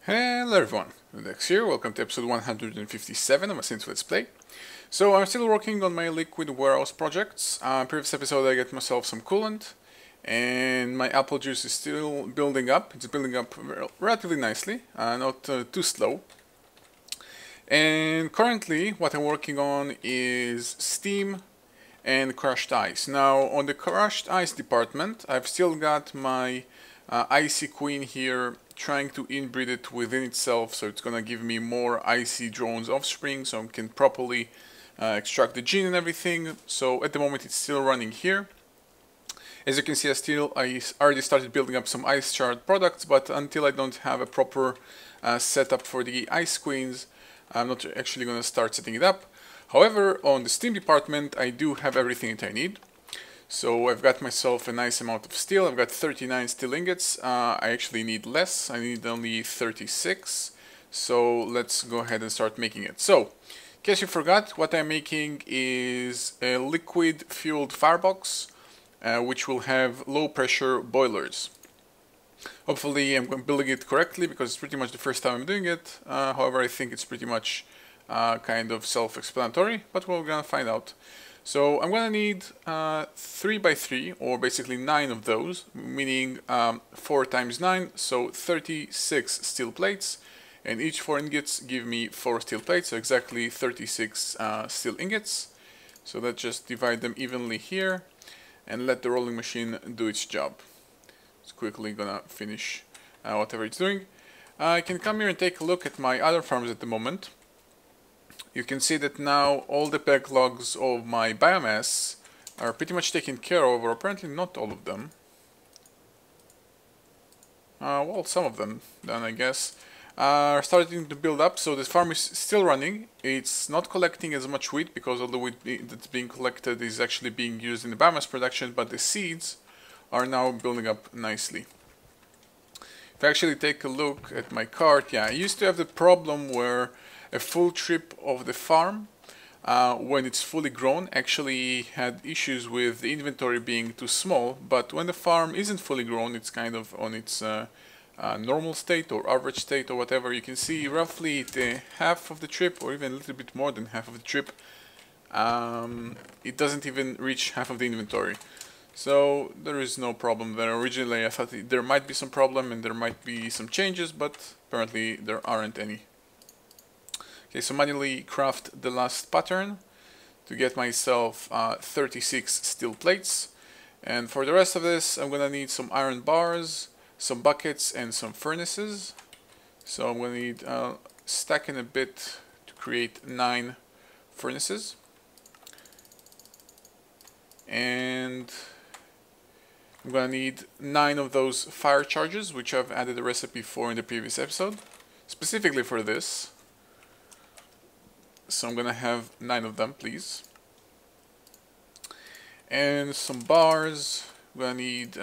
Hello everyone, odedex here, welcome to episode 157 of my Synth Let's Play. So I'm still working on my liquid warehouse projects. Previous episode I got myself some coolant, and my apple juice is still building up. It's building up relatively nicely, not too slow. And currently what I'm working on is steam and crushed ice. Now on the crushed ice department I've still got my icy queen here trying to inbreed it within itself, so it's gonna give me more icy drones offspring so I can properly extract the gene and everything. So at the moment it's still running here. As you can see, I already started building up some ice shard products, but until I don't have a proper setup for the ice queens, I'm not actually gonna start setting it up. However, on the steam department I do have everything that I need. So I've got myself a nice amount of steel. I've got 39 steel ingots. I actually need less. I need only 36. So let's go ahead and start making it. So, in case you forgot, what I'm making is a liquid fueled firebox, which will have low pressure boilers. Hopefully I'm building it correctly because it's pretty much the first time I'm doing it. However, I think it's pretty much kind of self-explanatory, but we're gonna find out. So I'm gonna need 3 by 3, or basically 9 of those, meaning 4 times 9, so 36 steel plates, and each 4 ingots give me 4 steel plates, so exactly 36 steel ingots. So let's just divide them evenly here and let the rolling machine do its job. It's quickly gonna finish whatever it's doing. I can come here and take a look at my other farms at the moment. You can see that now all the backlogs of my biomass are pretty much taken care of, or apparently not all of them. Well, some of them then, I guess, are starting to build up, so the farm is still running. It's not collecting as much wheat because all the wheat that's being collected is actually being used in the biomass production, but the seeds are now building up nicely. If I actually take a look at my cart, yeah, I used to have the problem where a full trip of the farm, when it's fully grown, actually had issues with the inventory being too small, but when the farm isn't fully grown, it's kind of on its normal state or average state or whatever. You can see roughly the half of the trip, or even a little bit more than half of the trip, it doesn't even reach half of the inventory. So there is no problem there. Originally I thought there might be some problem and there might be some changes, but apparently there aren't any. Okay, so manually craft the last pattern to get myself 36 steel plates. And for the rest of this I'm gonna need some iron bars, some buckets and some furnaces. So I'm gonna need stacking a bit to create 9 furnaces. And I'm gonna need 9 of those fire charges, which I've added a recipe for in the previous episode, specifically for this. So I'm gonna have 9 of them, please. And some bars. I need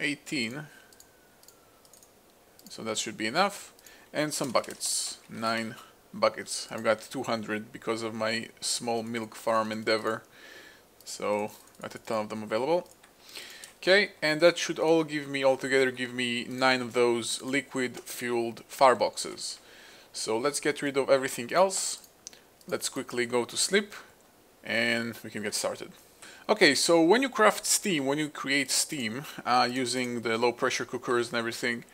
18. So that should be enough. And some buckets. 9 buckets. I've got 200 because of my small milk farm endeavor. So got a ton of them available. Okay, and that should all altogether give me 9 of those liquid fueled fireboxes. So let's get rid of everything else. Let's quickly go to sleep and we can get started. Okay, so when you craft steam, when you create steam using the low pressure cookers and everything,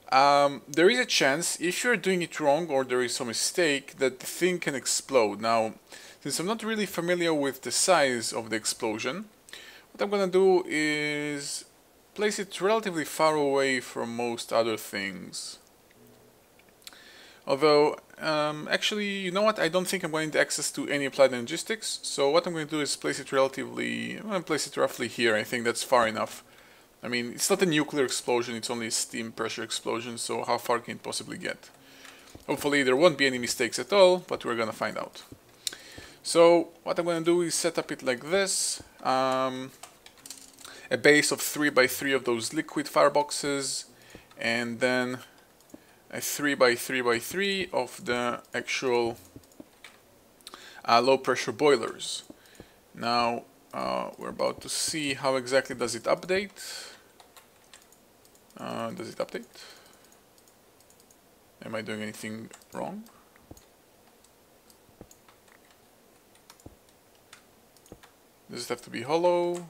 there is a chance, if you're doing it wrong or there is some mistake, that the thing can explode. Now, since I'm not really familiar with the size of the explosion, what I'm gonna do is place it relatively far away from most other things. Although, actually, you know what? I don't think I'm going to access to any applied logistics. So what I'm going to do is place it I'm going to place it roughly here. I think that's far enough. I mean, it's not a nuclear explosion, it's only a steam pressure explosion, so how far can it possibly get? Hopefully there won't be any mistakes at all, but we're gonna find out. So what I'm gonna do is set up it like this. A base of 3 by 3 of those liquid fireboxes, and then a 3 by 3 by 3 of the actual low pressure boilers. Now we're about to see how exactly does it update. Does it update? Am I doing anything wrong? Does it have to be hollow?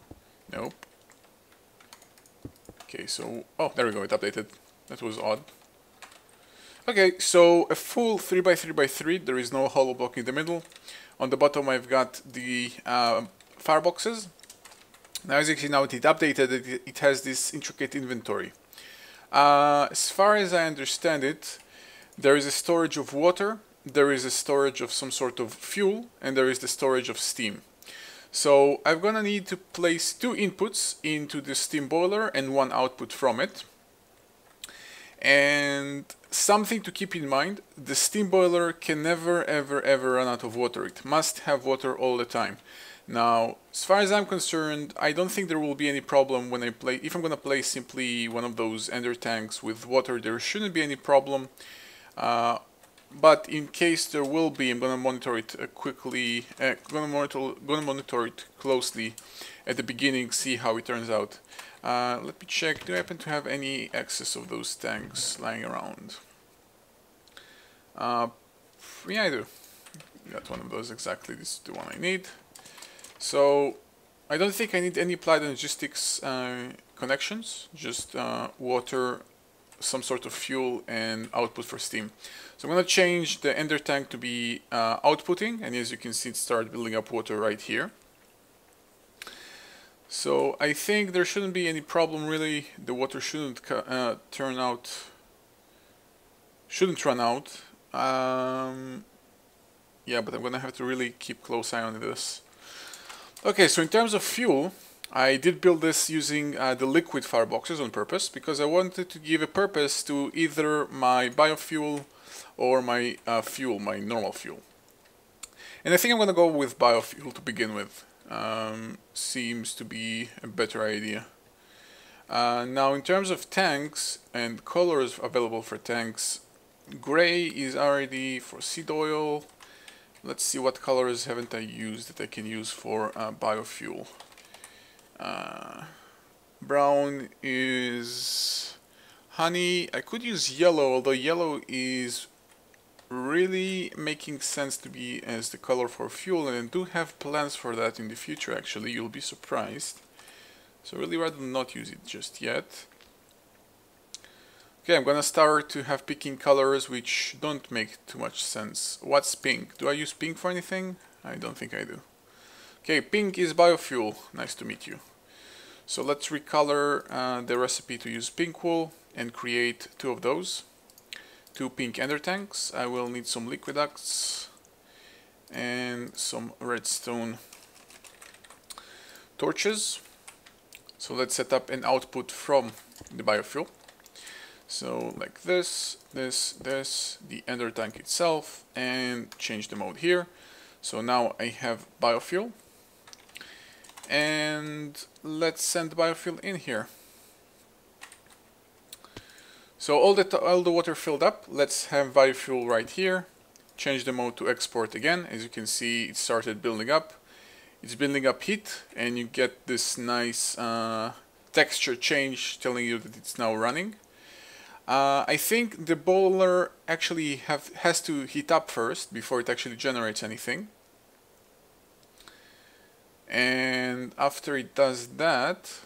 Nope. Okay, so... oh, there we go, it updated. That was odd. Okay, so a full 3x3x3, there is no hollow block in the middle. On the bottom I've got the fireboxes. Now as you can see, now it updated, it has this intricate inventory. As far as I understand it, there is a storage of water, there is a storage of some sort of fuel, and there is the storage of steam. So I'm gonna need to place 2 inputs into the steam boiler and 1 output from it. And something to keep in mind, the steam boiler can never ever run out of water. It must have water all the time. Now, as far as I'm concerned, I don't think there will be any problem when if I'm gonna place simply one of those ender tanks with water, there shouldn't be any problem. But in case there will be, I'm gonna monitor it gonna monitor it closely at the beginning, see how it turns out. Let me check, do I happen to have any excess of those tanks lying around? Yeah, I do. Got one of those exactly, this is the one I need. So, I don't think I need any applied logistics connections, just water, some sort of fuel, and output for steam. So I'm going to change the ender tank to be outputting, and as you can see, it started building up water right here. So I think there shouldn't be any problem really. The water shouldn't run out. Yeah, but I'm gonna have to really keep close eye on this. Okay, so in terms of fuel, I did build this using the liquid fireboxes on purpose because I wanted to give a purpose to either my biofuel or my fuel, my normal fuel. And I think I'm gonna go with biofuel to begin with. Seems to be a better idea. Now in terms of tanks and colors available for tanks, gray is already for seed oil. Let's see what colors haven't I used that I can use for biofuel. Brown is honey. I could use yellow, although yellow is really making sense to be as the color for fuel, and I do have plans for that in the future actually, you'll be surprised. So really rather not use it just yet. Okay, I'm gonna start to have picking colors which don't make too much sense. What's pink? Do I use pink for anything? I don't think I do. Okay, pink is biofuel. Nice to meet you. So let's recolor the recipe to use pink wool and create 2 of those. 2 pink ender tanks. I will need some liquid ducts and some redstone torches. So let's set up an output from the biofuel. So like this, the ender tank itself, and change the mode here. So now I have biofuel. And let's send biofuel in here. So all the water filled up, let's have biofuel right here. Change the mode to export again. As you can see, it started building up. It's building up heat, and you get this nice texture change telling you that it's now running. I think the boiler actually has to heat up first before it actually generates anything. And after it does that,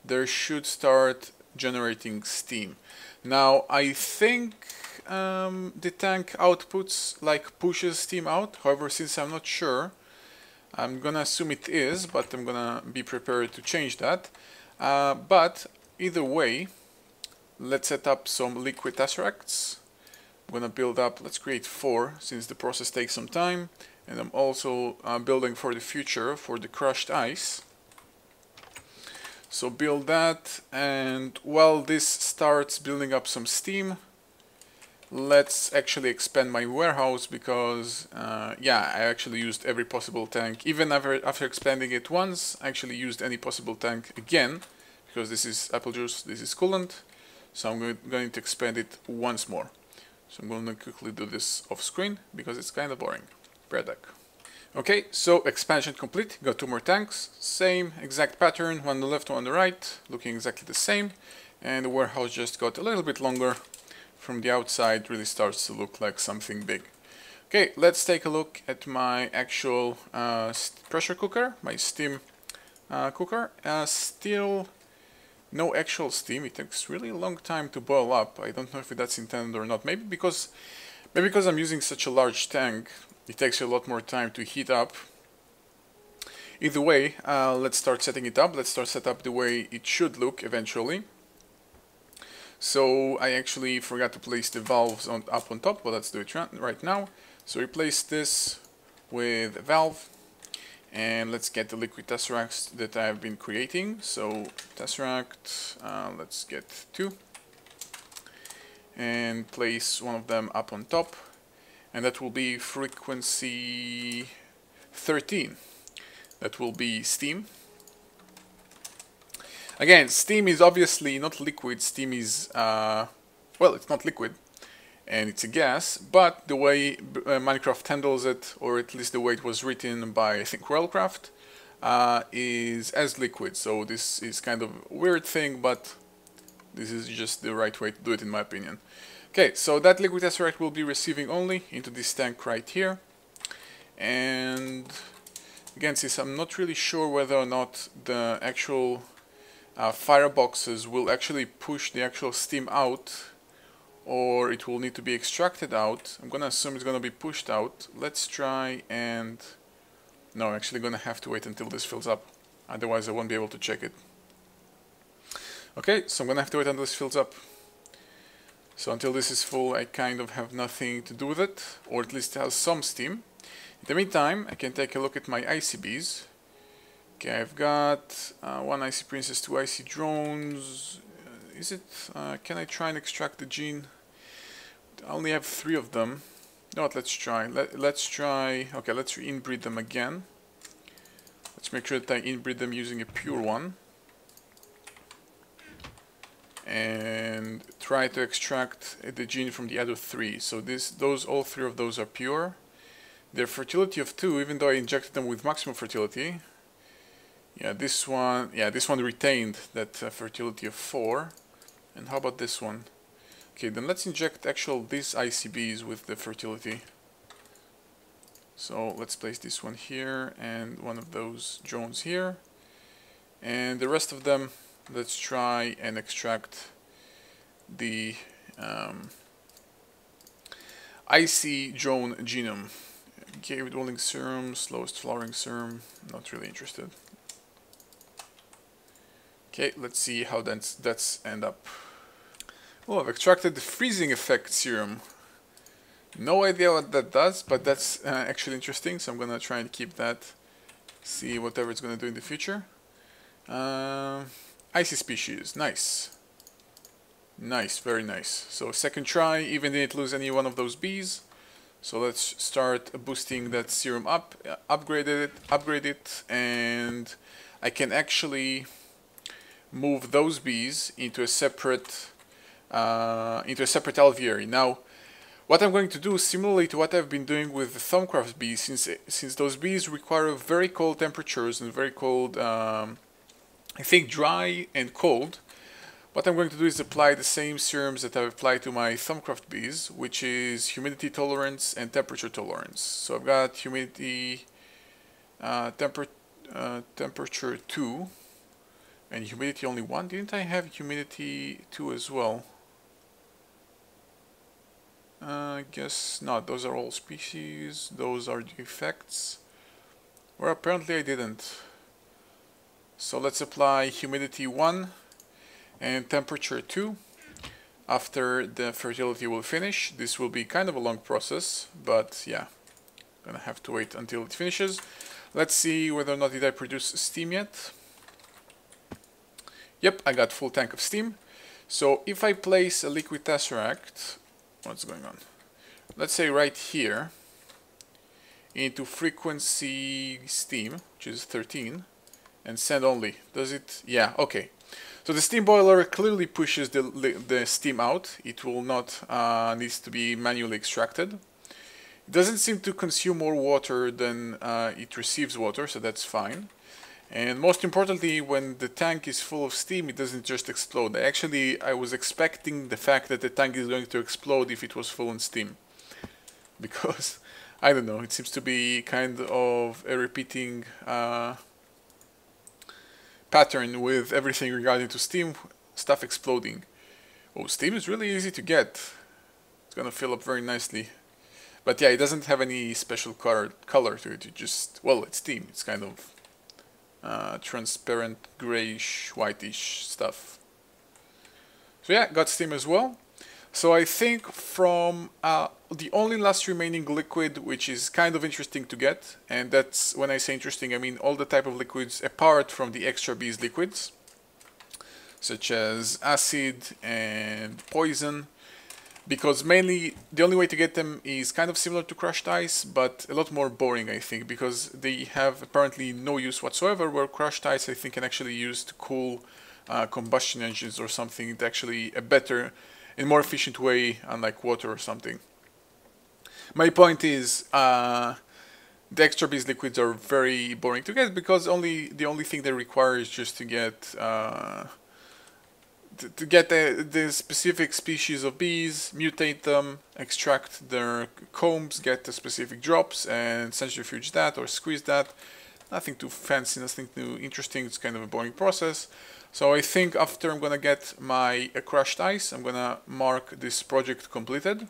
there should start generating steam. Now I think the tank outputs like pushes steam out. However, since I'm not sure, I'm gonna assume it is, but I'm gonna be prepared to change that. But either way, let's set up some liquid tesseracts. I'm gonna build up, let's create 4 since the process takes some time, and I'm also building for the future for the crushed ice. So build that, and while this starts building up some steam, let's actually expand my warehouse because yeah, I actually used every possible tank. Even after expanding it once, I actually used any possible tank again because this is apple juice, this is coolant. So I'm going to expand it once more. So I'm going to quickly do this off screen because it's kind of boring. Be right back. Okay, so expansion complete. Got 2 more tanks. Same exact pattern, one on the left, one on the right, looking exactly the same. And the warehouse just got a little bit longer. From the outside, really starts to look like something big. Okay, let's take a look at my actual pressure cooker, my steam cooker. Still no actual steam. It takes really a long time to boil up. I don't know if that's intended or not. Maybe because I'm using such a large tank, it takes a lot more time to heat up. Either way, let's start setting it up. Let's start set up the way it should look eventually. So I actually forgot to place the valves up on top, but let's do it right now. So replace this with a valve, and let's get the liquid tesseracts that I have been creating. So tesseract, let's get 2, and place one of them up on top, and that will be frequency 13. That will be steam. Again, steam is obviously not liquid. Steam is, well, it's not liquid, and it's a gas, but the way Minecraft handles it, or at least the way it was written by, I think, Railcraft, is as liquid. So this is kind of a weird thing, but this is just the right way to do it, in my opinion. Okay, so that liquid tesseract will be receiving only into this tank right here. And again, since I'm not really sure whether or not the actual fireboxes will actually push the actual steam out, or it will need to be extracted out. I'm gonna assume it's gonna be pushed out. Let's try and... No, I'm actually gonna have to wait until this fills up. Otherwise I won't be able to check it. Okay, so I'm gonna have to wait until this fills up. So until this is full, I kind of have nothing to do with it, or at least it has some steam. In the meantime, I can take a look at my ICBs. Okay, I've got 1 IC Princess, 2 IC Drones. Is it? Can I try and extract the gene? I only have 3 of them. You know what? Let's try. Let's try. Okay, let's inbreed them again. Let's make sure that I inbreed them using a pure one, and try to extract the gene from the other 3. So all 3 of those are pure. Their fertility of 2, even though I injected them with maximum fertility. Yeah, this one retained that fertility of 4. And how about this one? Okay, then let's inject these ICBs with the fertility. So let's place this one here and one of those drones here. And the rest of them, let's try and extract the IC drone genome. Cave dwelling serum, slowest flowering serum, not really interested. Okay, let's see how that's end up. Oh, I've extracted the freezing effect serum. No idea what that does, but that's actually interesting, so I'm gonna try and keep that, see whatever it's gonna do in the future. Icy species, nice. Nice, very nice. So second try, even didn't lose any one of those bees. So let's start boosting that serum up, upgrade it, and I can actually move those bees into a separate alveary. Now, what I'm going to do, similarly to what I've been doing with the Thaumcraft bees, since those bees require very cold temperatures and very cold, I think dry and cold, what I'm going to do is apply the same serums that I've applied to my Thaumcraft bees, which is humidity tolerance and temperature tolerance. So I've got humidity, temperature 2, and humidity only 1. Didn't I have humidity 2 as well? I guess not. Those are all species. Those are the effects. Well, apparently I didn't. So let's apply humidity 1 and temperature 2. After the fertility will finish. This will be kind of a long process, but yeah, gonna have to wait until it finishes. Let's see whether or not did I produce steam yet. Yep, I got full tank of steam. So if I place a liquid tesseract, what's going on? Let's say right here, into frequency steam, which is 13, and send only. Does it? Yeah, okay. So the steam boiler clearly pushes the steam out. It will not needs to be manually extracted. It doesn't seem to consume more water than it receives water, so that's fine. And most importantly, when the tank is full of steam, it doesn't just explode. I was expecting the fact that the tank is going to explode if it was full of steam. Because, I don't know, it seems to be kind of a repeating pattern with everything regarding to steam, stuff exploding. Oh, steam is really easy to get. It's gonna fill up very nicely. But yeah, it doesn't have any special color to it. It just, well, it's steam. It's kind of transparent grayish, whitish stuff. So yeah, got steam as well. So I think from the only last remaining liquid, which is kind of interesting to get, and that's, when I say interesting, I mean all the type of liquids apart from the extra bees liquids, such as acid and poison, because mainly the only way to get them is kind of similar to crushed ice, but a lot more boring, I think, because they have apparently no use whatsoever, where crushed ice, I think, can actually use to cool combustion engines or something. It's actually a better and more efficient way, unlike water or something. My point is, the extra bees liquids are very boring to get, because the only thing they require is just to get the specific species of bees, mutate them, extract their combs, get the specific drops, and centrifuge that or squeeze that. Nothing too fancy, nothing too interesting. It's kind of a boring process. So I think after I'm gonna get my crushed ice, I'm gonna mark this project completed.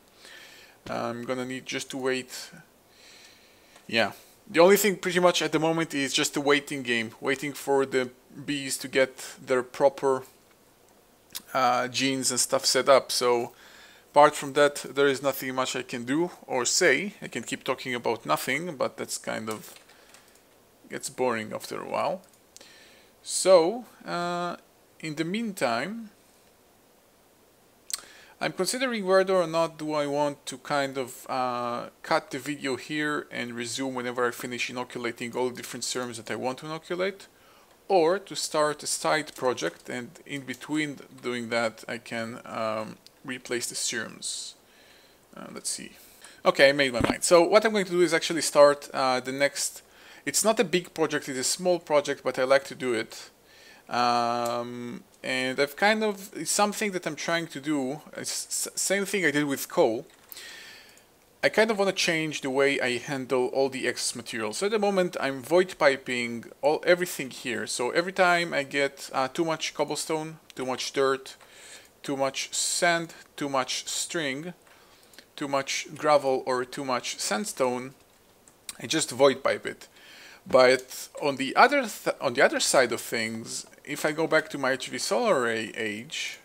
I'm gonna need just to wait. Yeah, the only thing pretty much at the moment is just a waiting game, waiting for the bees to get their proper genes and stuff set up. So apart from that, there is nothing much I can do or say. I can keep talking about nothing, but that's kind of gets boring after a while. So in the meantime, I'm considering whether or not do I want to kind of cut the video here and resume whenever I finish inoculating all the different serums that I want to inoculate, or to start a side project, and in between doing that I can replace the serums. Let's see. Okay, I made my mind. So what I'm going to do is actually start the next. It's not a big project, it's a small project, but I like to do it. And I've kind of, it's something that I'm trying to do. It's same thing I did with coal. I kind of want to change the way I handle all the excess material. So at the moment I'm void piping everything here. So every time I get too much cobblestone, too much dirt, too much sand, too much string, too much gravel, or too much sandstone, I just void pipe it. But on the other side of things, if I go back to my HV solar array age,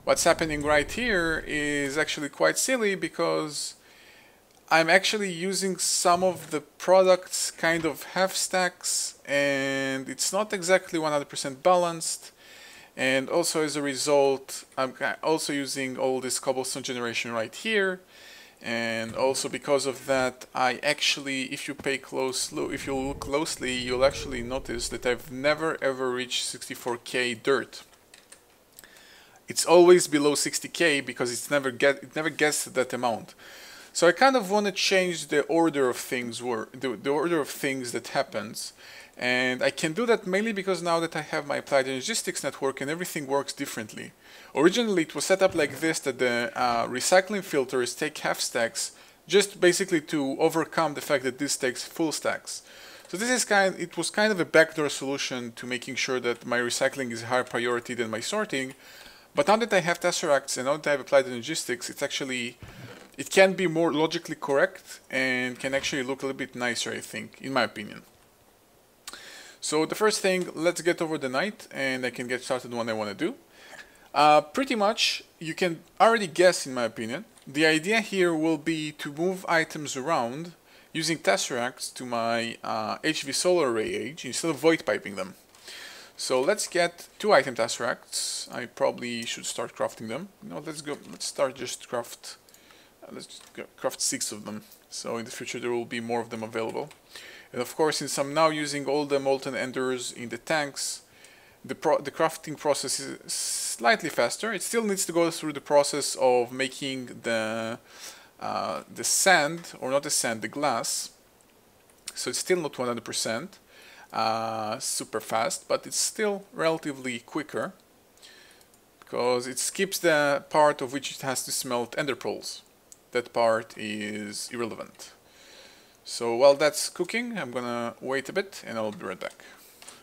what's happening right here is actually quite silly, because I'm actually using some of the products kind of half stacks, and it's not exactly 100% balanced. And also as a result, I'm also using all this cobblestone generation right here. And also because of that, I actually, if you look closely, you'll actually notice that I've never ever reached 64k dirt. It's always below 60k because it never gets to that amount. So I kind of want to change the order of things, the order of things that happens. And I can do that mainly because now that I have my applied logistics network and everything works differently. Originally it was set up like this, that the recycling filters take half stacks, just basically to overcome the fact that this takes full stacks. So this is it was kind of a backdoor solution to making sure that my recycling is a higher priority than my sorting. But now that I have tesseracts and now that I have applied logistics, it can be more logically correct and can actually look a little bit nicer, I think, in my opinion. So the first thing, let's get over the night and I can get started on what I want to do. Pretty much, you can already guess, in my opinion. The idea here will be to move items around using tesseracts to my HV solar array age instead of void piping them. So let's get 2 item tesseracts. I probably should start crafting them. No, let's start just craft. Let's craft 6 of them. So in the future there will be more of them available. And of course, since I'm now using all the molten enders in the tanks, the crafting process is slightly faster. It still needs to go through the process of making the the sand, or not the sand, the glass. So it's still not 100% super fast, but it's still relatively quicker, because it skips the part of which it has to smelt ender pearls. That part is irrelevant. So while that's cooking, I'm gonna wait a bit and I'll be right back.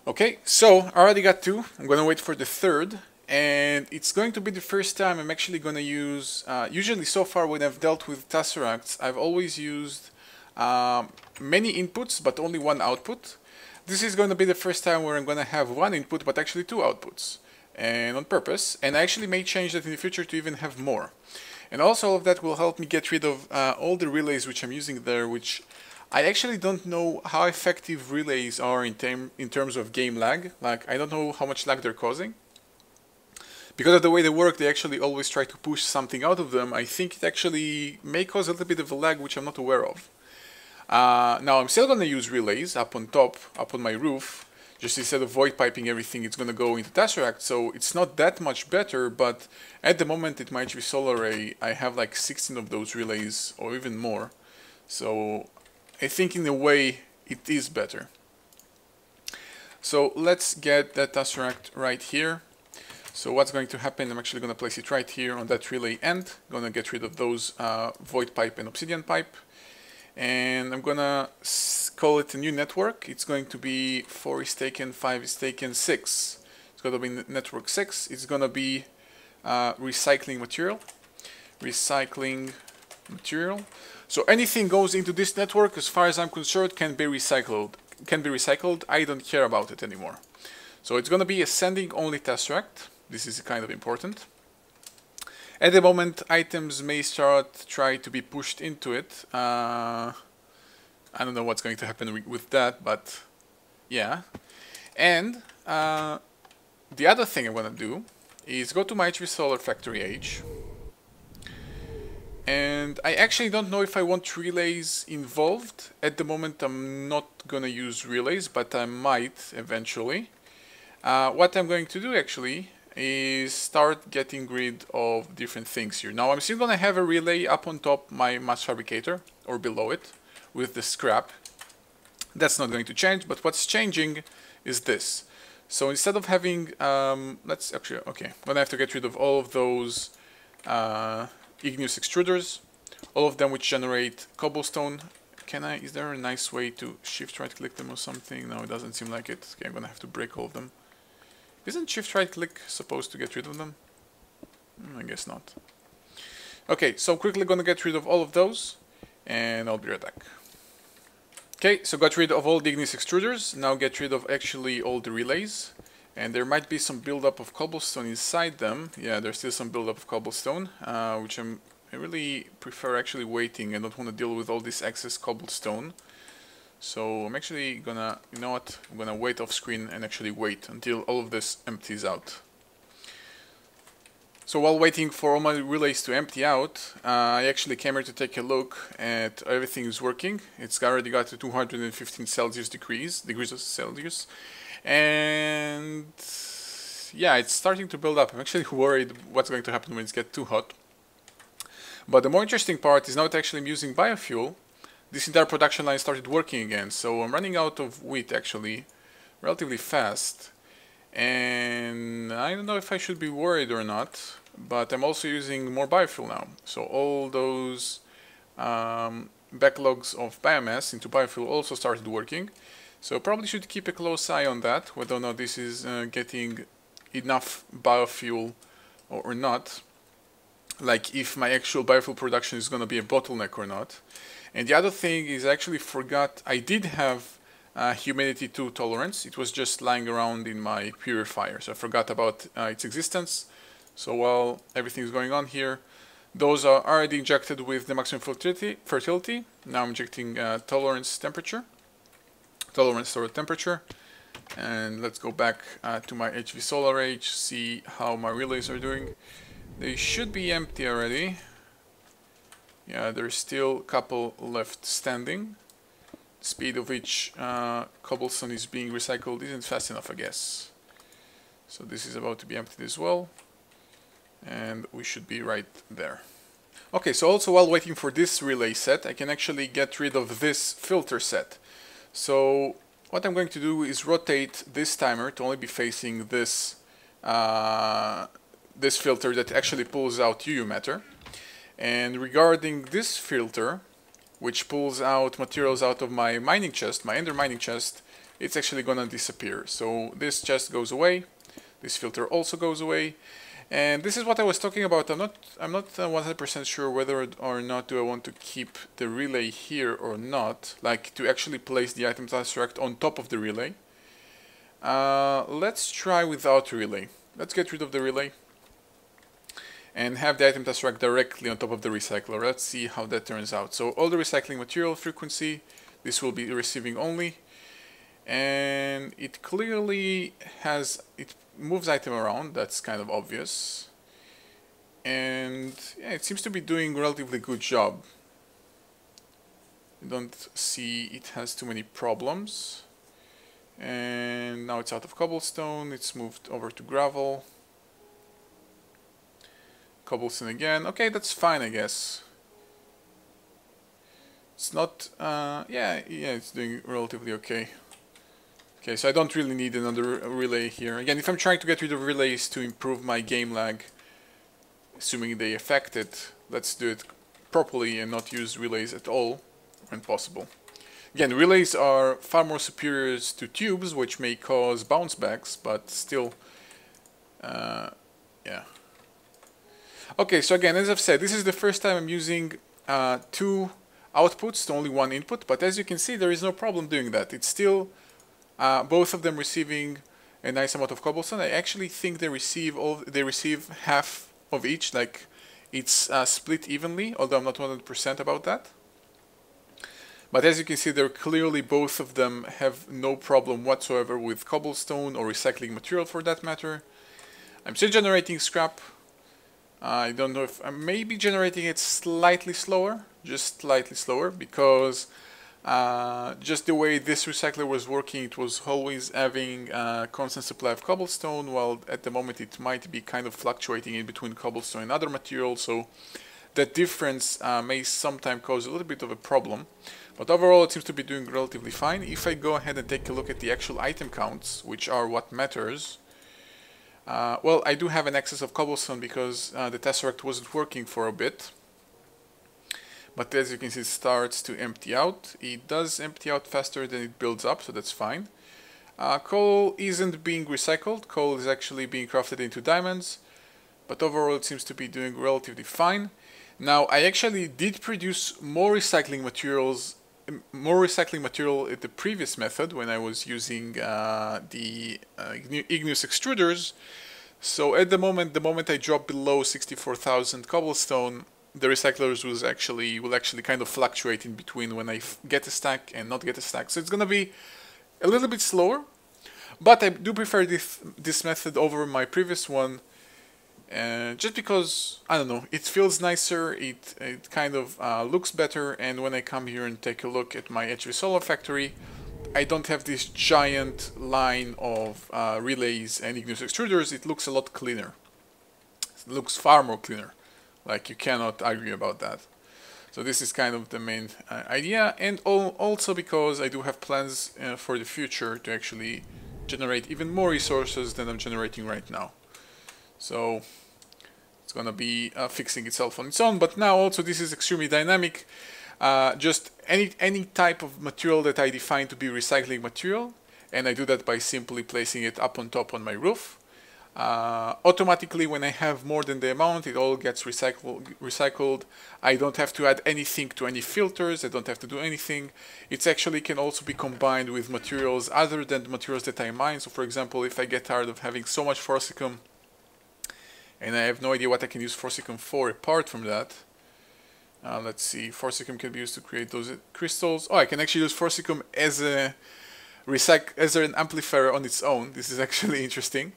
Okay, so I already got two. I'm gonna wait for the third, and it's going to be the first time I'm actually gonna use, usually so far when I've dealt with tesseracts, I've always used many inputs but only one output. This is going to be the first time where I'm going to have one input but actually two outputs, and on purpose, and I actually may change that in the future to even have more. And also all of that will help me get rid of all the relays which I'm using there, which I actually don't know how effective relays are in terms of game lag. Like, I don't know how much lag they're causing. Because of the way they work, they actually always try to push something out of them. I think it actually may cause a little bit of a lag which I'm not aware of. Now I'm still going to use relays up on top, up on my roof. Just instead of void piping everything, it's going to go into Tesseract, so it's not that much better, but at the moment at my HV Solar Array, I have like 16 of those relays, or even more. So I think in a way it is better. So let's get that Tesseract right here. So what's going to happen, I'm actually going to place it right here on that relay end. Going to get rid of those void pipe and obsidian pipe. And I'm gonna call it a new network. It's going to be 4 is taken, 5 is taken, 6. It's gonna be network 6. It's gonna be recycling material. Recycling material. So anything goes into this network, as far as I'm concerned, can be recycled. I don't care about it anymore. So it's gonna be a sending only tesseract. This is kind of important. At the moment, items may try to be pushed into it. I don't know what's going to happen with that, but yeah. And the other thing I'm going to do is go to my HV Solar Factory H. And I actually don't know if I want relays involved. At the moment, I'm not going to use relays, but I might eventually. What I'm going to do actually is start getting rid of different things here. Now I'm still gonna have a relay up on top my mass fabricator, or below it, with the scrap. That's not going to change, but what's changing is this. So instead of having, I'm gonna have to get rid of all of those igneous extruders, all of them which generate cobblestone. Is there a nice way to shift right click them or something? No, it doesn't seem like it. Okay, I'm gonna have to break all of them. Isn't shift right click supposed to get rid of them? I guess not. Okay, so quickly gonna get rid of all of those, and I'll be right back. Okay, so got rid of all the igneous extruders. Now get rid of actually all the relays. And there might be some buildup of cobblestone inside them. Yeah, there's still some buildup of cobblestone, which I really prefer actually waiting. I don't want to deal with all this excess cobblestone. So I'm actually gonna, you know what, I'm gonna wait off screen and actually wait until all of this empties out. So while waiting for all my relays to empty out, I actually came here to take a look at everything is working. It's already got to 215 Celsius degrees of Celsius. And yeah, it's starting to build up. I'm actually worried what's going to happen when it gets too hot. But the more interesting part is now that actually I'm using biofuel. This entire production line started working again, so I'm running out of wheat actually relatively fast, and I don't know if I should be worried or not, but I'm also using more biofuel now. So all those backlogs of biomass into biofuel also started working, so probably should keep a close eye on that, whether or not this is getting enough biofuel or not, like if my actual biofuel production is going to be a bottleneck or not. And the other thing is, I actually forgot, I did have humidity 2 tolerance. It was just lying around in my purifier, so I forgot about its existence. So while everything is going on here, those are already injected with the maximum fertility. Now I'm injecting tolerance stored temperature. And let's go back to my HV Solar Age, see how my relays are doing. They should be empty already. Yeah, there's still a couple left standing. The speed of which cobblestone is being recycled isn't fast enough, I guess. So this is about to be emptied as well. And we should be right there. Okay, so also while waiting for this relay set, I can actually get rid of this filter set. So what I'm going to do is rotate this timer to only be facing this this filter that actually pulls out UU matter. And regarding this filter, which pulls out materials out of my mining chest, my ender mining chest, it's actually gonna disappear. So this chest goes away, this filter also goes away, and this is what I was talking about. I'm not 100% sure whether or not do I want to keep the relay here or not, like to actually place the item tesseract on top of the relay. Let's try without relay. Let's get rid of the relay and have the item tesseract directly on top of the recycler. Let's see how that turns out. So all the recycling material frequency, this will be receiving only, and it clearly has, it moves item around, that's kind of obvious, and yeah, it seems to be doing a relatively good job. I don't see it has too many problems. And now it's out of cobblestone, it's moved over to gravel. Cobblestone again. Okay, that's fine, I guess. It's not, yeah, it's doing relatively okay. Okay, so I don't really need another relay here. Again, if I'm trying to get rid of relays to improve my game lag, assuming they affect it, let's do it properly and not use relays at all when possible. Again, relays are far more superior to tubes, which may cause bounce backs, but still, yeah. Okay, so again, as I've said, this is the first time I'm using two outputs to only one input, but as you can see, there is no problem doing that. It's still both of them receiving a nice amount of cobblestone. I actually think they receive half of each, like it's split evenly, although I'm not 100% about that. But as you can see, they're clearly, both of them have no problem whatsoever with cobblestone or recycling material for that matter. I'm still generating scrap. I don't know if I'm maybe generating it slightly slower, just slightly slower, because just the way this recycler was working, it was always having a constant supply of cobblestone, while at the moment it might be kind of fluctuating in between cobblestone and other materials, so that difference may sometimes cause a little bit of a problem. But overall, it seems to be doing relatively fine. If I go ahead and take a look at the actual item counts, which are what matters, well, I do have an excess of cobblestone because the tesseract wasn't working for a bit. But as you can see, it starts to empty out. It does empty out faster than it builds up, so that's fine. Coal isn't being recycled. Coal is actually being crafted into diamonds. But overall, it seems to be doing relatively fine. Now, I actually did produce more recycling material in the previous method when I was using the igneous extruders. So at the moment I drop below 64,000 cobblestone, the recyclers will actually kind of fluctuate in between when I get a stack and not get a stack. So it's gonna be a little bit slower, but I do prefer this method over my previous one. Just because, I don't know, it feels nicer, it kind of looks better, and when I come here and take a look at my HV Solar Factory, I don't have this giant line of relays and igneous extruders. It looks a lot cleaner. It looks far more cleaner. Like, you cannot argue about that. So this is kind of the main idea, and also because I do have plans for the future to actually generate even more resources than I'm generating right now. So it's gonna be fixing itself on its own, but now also this is extremely dynamic. Just any type of material that I define to be recycling material, and I do that by simply placing it up on top on my roof. Automatically, when I have more than the amount, it all gets recycled. I don't have to add anything to any filters. I don't have to do anything. It actually can also be combined with materials other than the materials that I mine. So for example, if I get tired of having so much forsicum and I have no idea what I can use forsicum for apart from that, let's see, forsicum can be used to create those crystals. Oh, I can actually use forsicum as an amplifier on its own. This is actually interesting.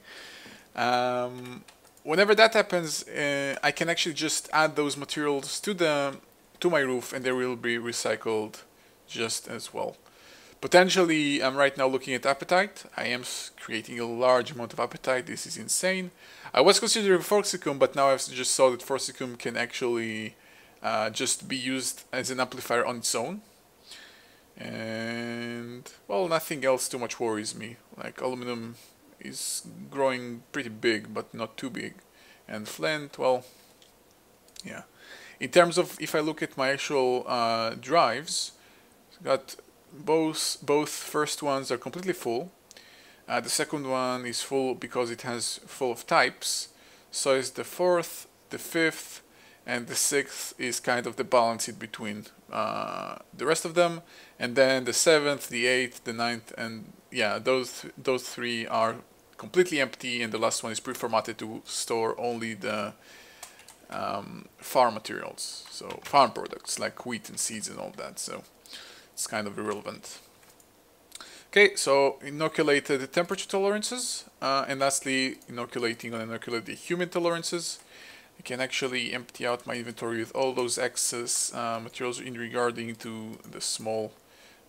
Whenever that happens, I can actually just add those materials to my roof, and they will be recycled just as well. Potentially, I'm right now looking at apatite. I am creating a large amount of apatite. This is insane. I was considering forsicum, but now I've just saw that forsicum can actually just be used as an amplifier on its own. And well, nothing else too much worries me. Like aluminum is growing pretty big, but not too big. And flint, well, yeah. In terms of, if I look at my actual drives, got both first ones are completely full. The second one is full because it has full of types. So is the fourth, the fifth, and the sixth is kind of the balance in between the rest of them. And then the seventh, the eighth, the ninth, and yeah, those three are completely empty, and the last one is pre-formatted to store only the farm materials, so farm products like wheat and seeds and all that. So it's kind of irrelevant. Okay, so inoculated temperature tolerances, and lastly inoculating on inoculated humid tolerances. I can actually empty out my inventory with all those excess materials in regarding to the small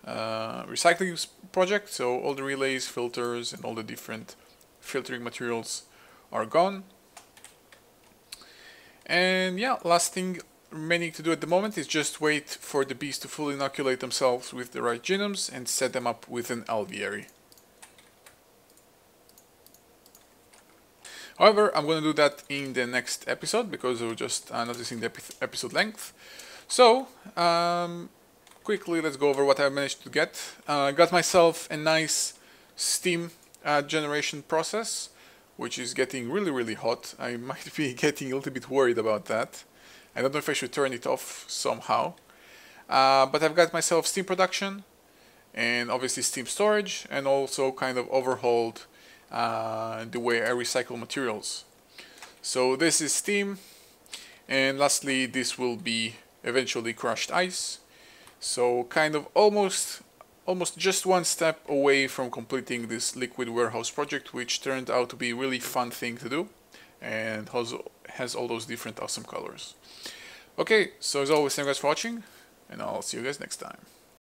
recycling project. So all the relays, filters, and all the different filtering materials are gone. And yeah, last thing remaining to do at the moment is just wait for the bees to fully inoculate themselves with the right genomes and set them up with an alveary. However, I'm going to do that in the next episode because we're just noticing the episode length. So, quickly let's go over what I managed to get. Got myself a nice steam generation process, which is getting really hot. I might be getting a little bit worried about that. I don't know if I should turn it off somehow. But I've got myself steam production and obviously steam storage, and also kind of overhauled the way I recycle materials. So this is steam, and lastly this will be eventually crushed ice. So kind of almost just one step away from completing this liquid warehouse project, which turned out to be a really fun thing to do and has all those different awesome colors. Okay, so as always, thank you guys for watching, and I'll see you guys next time.